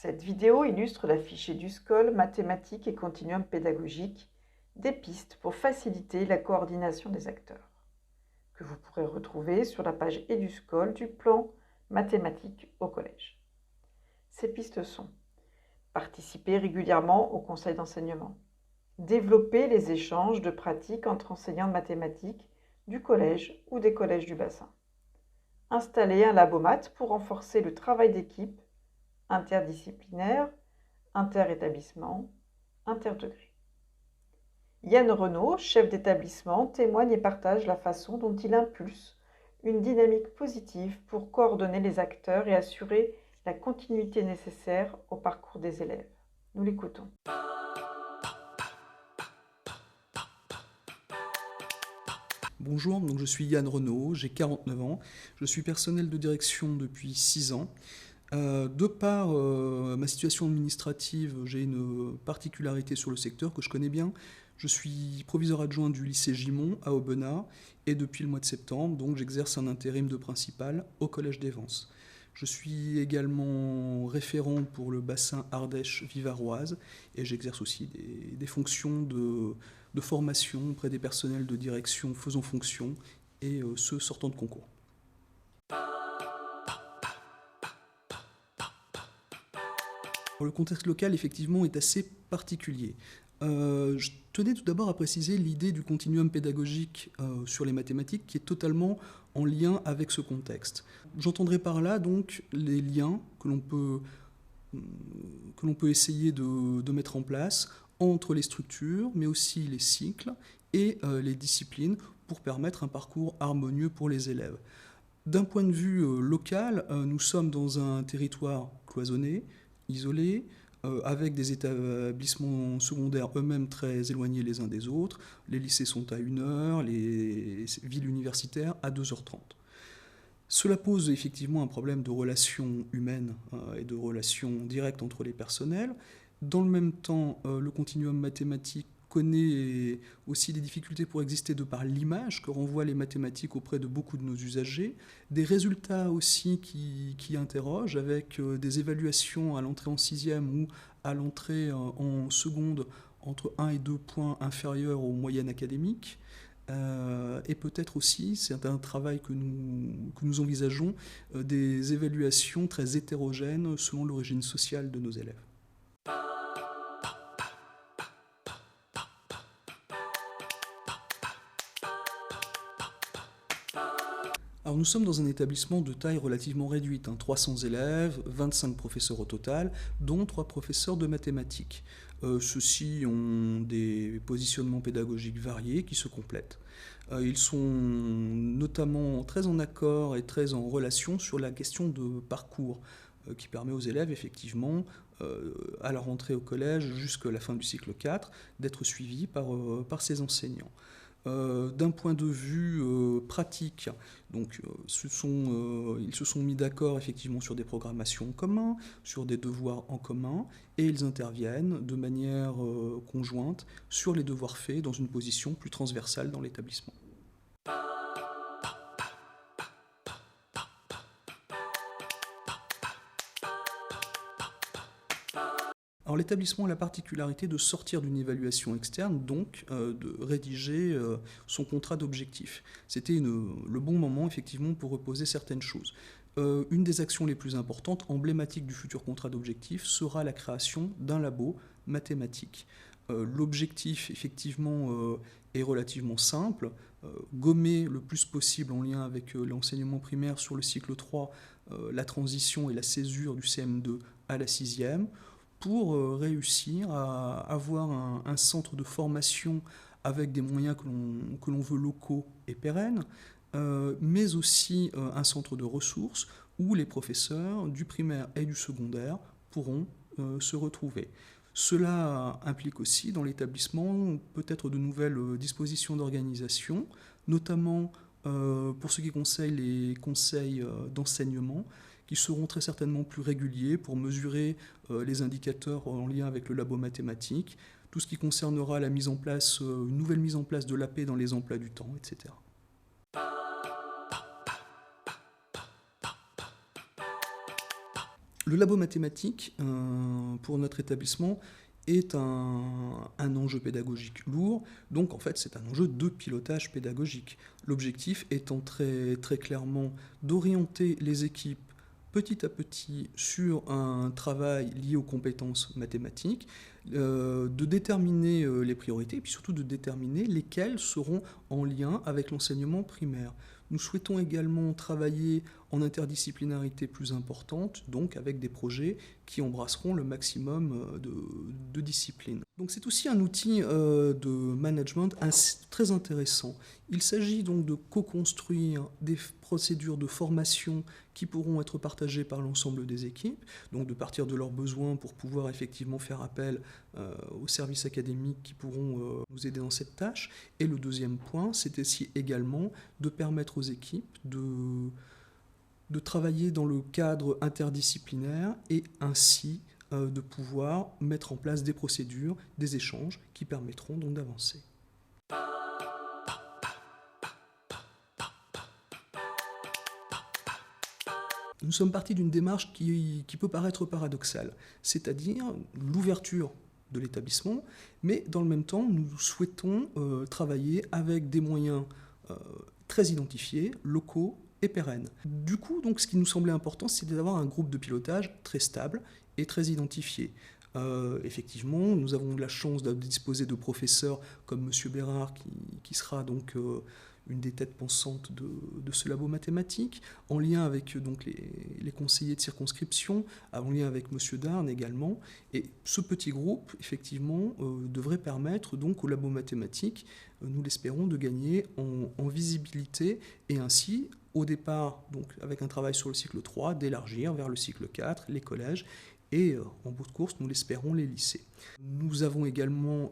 Cette vidéo illustre la fiche EduScol mathématiques et continuum pédagogique, des pistes pour faciliter la coordination des acteurs, que vous pourrez retrouver sur la page EduScol du plan mathématiques au collège. Ces pistes sont: participer régulièrement au conseil d'enseignement, développer les échanges de pratiques entre enseignants de mathématiques du collège ou des collèges du bassin, installer un labomat pour renforcer le travail d'équipe interdisciplinaire, inter-établissement, interdegré. Yann Renaud, chef d'établissement, témoigne et partage la façon dont il impulse une dynamique positive pour coordonner les acteurs et assurer la continuité nécessaire au parcours des élèves. Nous l'écoutons. Bonjour, donc je suis Yann Renaud, j'ai 49 ans, je suis personnel de direction depuis 6 ans. De par ma situation administrative, j'ai une particularité sur le secteur que je connais bien. Je suis proviseur adjoint du lycée Gimont à Aubenas et depuis le mois de septembre, donc j'exerce un intérim de principal au collège d'Evance. Je suis également référent pour le bassin Ardèche-Vivaroise et j'exerce aussi des fonctions de formation auprès des personnels de direction faisant fonction et ceux sortant de concours. Le contexte local, effectivement, est assez particulier. Je tenais tout d'abord à préciser l'idée du continuum pédagogique sur les mathématiques qui est totalement en lien avec ce contexte. J'entendrai par là donc les liens que l'on peut essayer de mettre en place entre les structures, mais aussi les cycles et les disciplines pour permettre un parcours harmonieux pour les élèves. D'un point de vue local, nous sommes dans un territoire cloisonné, isolés, avec des établissements secondaires eux-mêmes très éloignés les uns des autres. Les lycées sont à 1h, les villes universitaires à 2h30. Cela pose effectivement un problème de relations humaines et de relations directes entre les personnels. Dans le même temps, le continuum mathématique connaît aussi des difficultés pour exister de par l'image que renvoient les mathématiques auprès de beaucoup de nos usagers, des résultats aussi qui interrogent avec des évaluations à l'entrée en 6e ou à l'entrée en seconde entre 1 et 2 points inférieurs aux moyennes académiques. Et peut-être aussi, c'est un travail que nous envisageons, des évaluations très hétérogènes selon l'origine sociale de nos élèves. Alors nous sommes dans un établissement de taille relativement réduite, 300 élèves, 25 professeurs au total, dont 3 professeurs de mathématiques. Ceux-ci ont des positionnements pédagogiques variés qui se complètent. Ils sont notamment très en accord et très en relation sur la question de parcours, qui permet aux élèves effectivement, à la rentrée au collège jusqu'à la fin du cycle 4, d'être suivis par ces enseignants. D'un point de vue pratique, donc, ils se sont mis d'accord effectivement sur des programmations en commun, sur des devoirs en commun, et ils interviennent de manière conjointe sur les devoirs faits dans une position plus transversale dans l'établissement. Alors l'établissement a la particularité de sortir d'une évaluation externe, donc de rédiger son contrat d'objectif. C'était le bon moment effectivement pour reposer certaines choses. Une des actions les plus importantes, emblématiques du futur contrat d'objectif, sera la création d'un labo mathématique. L'objectif effectivement est relativement simple, gommer le plus possible en lien avec l'enseignement primaire sur le cycle 3, la transition et la césure du CM2 à la 6e, pour réussir à avoir un centre de formation avec des moyens que l'on veut locaux et pérennes, mais aussi un centre de ressources où les professeurs du primaire et du secondaire pourront se retrouver. Cela implique aussi dans l'établissement peut-être de nouvelles dispositions d'organisation, notamment pour ce qui concerne les conseils d'enseignement, qui seront très certainement plus réguliers pour mesurer les indicateurs en lien avec le labo mathématique, tout ce qui concernera la mise en place, une nouvelle mise en place de l'AP dans les emplois du temps, etc. Le labo mathématique, pour notre établissement, est un enjeu pédagogique lourd, donc en fait c'est un enjeu de pilotage pédagogique. L'objectif étant très, très clairement d'orienter les équipes petit à petit sur un travail lié aux compétences mathématiques, de déterminer les priorités et puis surtout de déterminer lesquelles seront en lien avec l'enseignement primaire. Nous souhaitons également travailler en interdisciplinarité plus importante, donc avec des projets qui embrasseront le maximum de disciplines. Donc c'est aussi un outil de management très intéressant. Il s'agit donc de co-construire des procédures de formation qui pourront être partagées par l'ensemble des équipes, donc de partir de leurs besoins pour pouvoir effectivement faire appel aux services académiques qui pourront nous aider dans cette tâche. Et le deuxième point, c'est aussi également de permettre aux équipes de travailler dans le cadre interdisciplinaire et ainsi de pouvoir mettre en place des procédures, des échanges qui permettront donc d'avancer. Nous sommes partis d'une démarche qui peut paraître paradoxale, c'est-à-dire l'ouverture de l'établissement, mais dans le même temps, nous souhaitons travailler avec des moyens très identifiés, locaux et pérennes. Du coup, donc, ce qui nous semblait important, c'était d'avoir un groupe de pilotage très stable et très identifié. Effectivement, nous avons la chance de disposer de professeurs comme M. Bérard, qui sera donc une des têtes pensantes de ce labo mathématique, en lien avec donc, les conseillers de circonscription, en lien avec M. Darn également. Et ce petit groupe, effectivement, devrait permettre donc au labo mathématique, nous l'espérons, de gagner en visibilité et ainsi, au départ, donc, avec un travail sur le cycle 3, d'élargir vers le cycle 4, les collèges, et en bout de course, nous l'espérons, les lycées. Nous avons également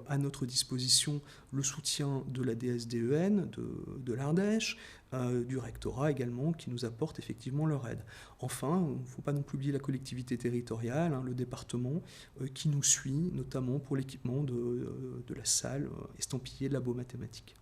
à notre disposition le soutien de la DSDEN, de l'Ardèche, du rectorat également, qui nous apporte effectivement leur aide. Enfin, il ne faut pas non plus oublier la collectivité territoriale, le département, qui nous suit, notamment pour l'équipement de la salle estampillée de labo mathématique.